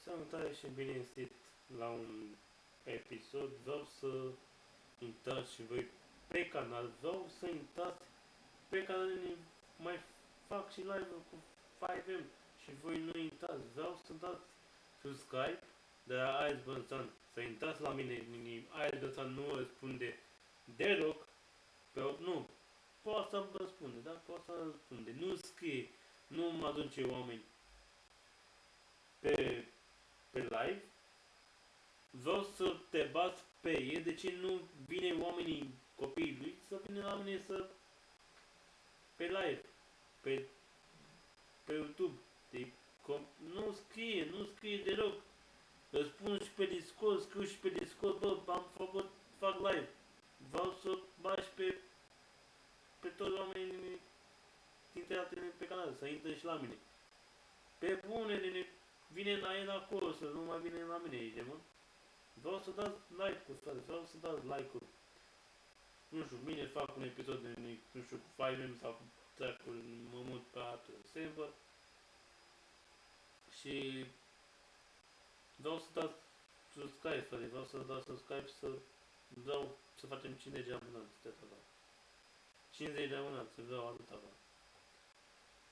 Salutare și bine venit la un episod. Vreau să intrați și voi pe canal. Vreau să intrați pe canal. Mai fac și live-uri cu 5M și voi nu intrați. Vreau să dați subscribe de la Ice Bănțan. Să intrați la mine. Ice Bănțan nu răspunde deloc. Nu. Poate să-mi răspunde, da? Poate să răspunde. Nu scrie. Nu mă aduce oameni pe live. Vreau să te bați pe el. De ce nu vine oamenii, copiii lui, să vină la mine pe live, pe YouTube. Nu scrie deloc. Răspund și pe Discord, scriu și pe Discord, bă, fac live. Vreau să bași pe toți oamenii dintre pe canal, să intre și la mine. Pe bune, vine la el acolo, să nu mai vine la mine aici, mă. Vreau să dați like-uri, frate, vreau să dați like-uri. Nu știu, mine fac un episod de, nu știu, cu 5M sau cu track-uri, mă mut pe altul server. Și vreau să dați subscribe, frate, vreau să dați subscribe și vreau să facem 50 de abonați, 50 de abonați, vreau atâta, bă.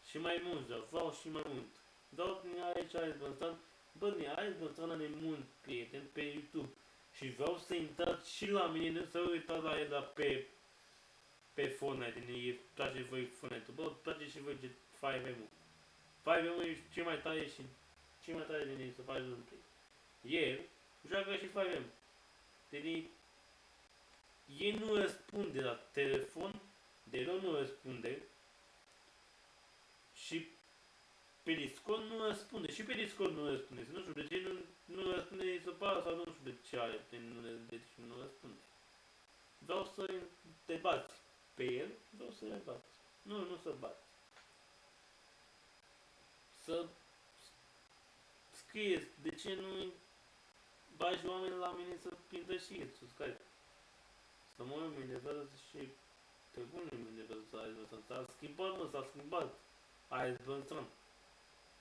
Și mai mult, vreau și mai mult. Vreau din aici Ice Bănțan. Bă, din Ice Bănțan are mulți prieteni pe YouTube. Și vreau să intrați și la mine, să uitați la el pe Fortnite. Îi place voi Fortnite-ul. Bă, place și voi 5M-ul. 5M-ul e cel mai tare și cel mai tare din ei să faci gameplay. El joacă și 5M. Deci ei nu răspunde la telefon, deloc nu răspunde. Și pe Discord nu răspunde. Și pe Discord nu răspunde. Nu știu de ce nu răspunde, să pară sau nu știu de ce are. De ce nu răspunde. Vreau să te bați pe el. Vreau să le bați. Nu să bați. Să scrieți de ce nu bagi oameni la mine să prindă și el subscribe. Să mă uit undeva și pe bune undeva să Ice Bănțan. S-a schimbat, mă, s-a schimbat Ice Bănțan.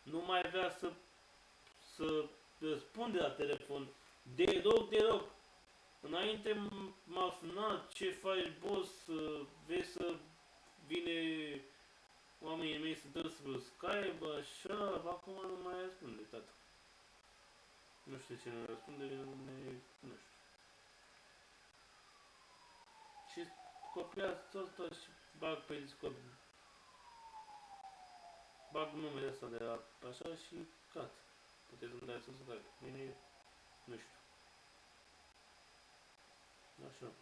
Nu mai vrea să răspunde la telefon deloc. Înainte m-a sunat, ce faci, boss, vrei să vine oamenii mei să dă subscribe, așa, acum nu mai răspunde, tata. Nu știu ce nu răspunde, nu știu. Și copiați tot ăsta și bag pe Discord. Bag numele ăsta de la așa și gata. Puteți să-mi dați subscribe. Mine, nu știu. Așa.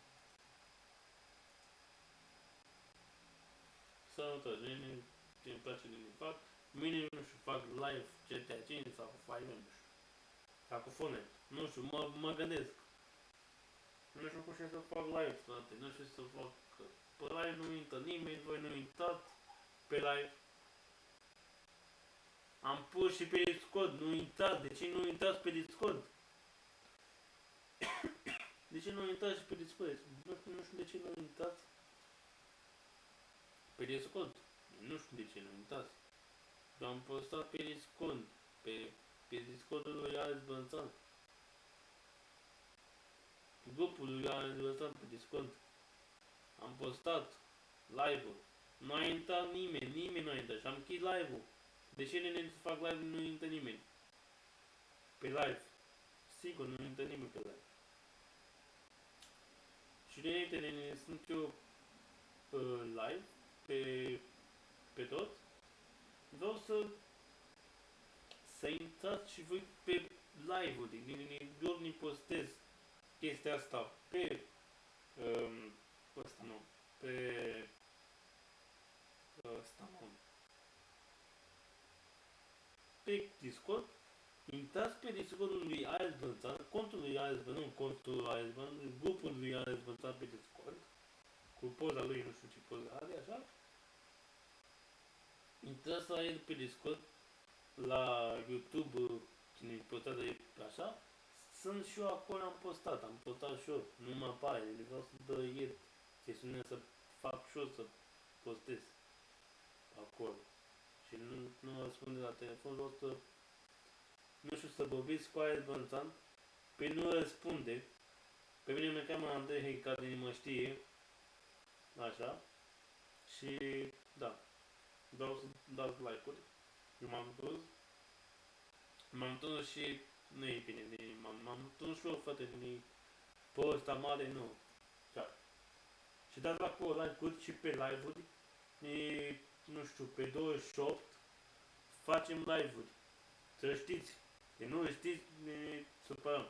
Salutare, mine ce-mi place din fac. Mine, nu știu, fac live GTA 5 sau cu 5M, nu știu. Sau cu Fortnite. Nu știu, mă gândesc. Nu știu cum să fac live, frate. Nu știu să fac. Pe live nu intră nimeni, voi nu intrați pe live. Am pus și pe Discord, nu intrați. De ce nu intrați pe Discord? De ce nu intrați și pe Discord? Nu știu de ce nu intrați pe Discord. Nu știu de ce nu intrați. Eu am postat pe Discord. Pe Discordul lui Ice Bănțan. Grupul lui Ice Bănțan pe Discord. Am postat live-ul. Nu a intrat nimeni nu a intrat și am închis live-ul. De ce ne să fac live nu intră nimeni? Pe live. Sigur, nu intră nimeni pe live. Și de sunt eu live pe tot. Vreau să intrați și voi pe live-uri. Eu nu postez chestia asta pe ăsta nu. Pe ăsta nu. Pe Discord, intrați pe Discordul lui Ice Bănțan, contul lui Ice Bănțan, nu contul lui Ice Bănțan, grupul lui Ice Bănțan pe Discord, cu poza lui, nu știu ce poza are, așa. Intrați la el pe Discord, la YouTube, cine postează e așa, sunt și eu acolo, am postat și eu, nu mă apare, vreau să dă el chestiunea să fac și eu să postez acolo. Și nu răspunde la telefon, vreau să nu știu să vorbiți cu Ares Bănțan, pe nu răspunde. Pe mine mă cheamă Andrei Heica, din mă știe, așa, și da, vreau să dați like-uri. Eu m-am întors și nu e bine, m-am întors și eu, frate, pe ăsta mare, nu. Așa. Și dați acolo like-uri și pe live-uri, nu știu, pe 28 facem live-uri. Să știți, că nu știți, ne supărăm.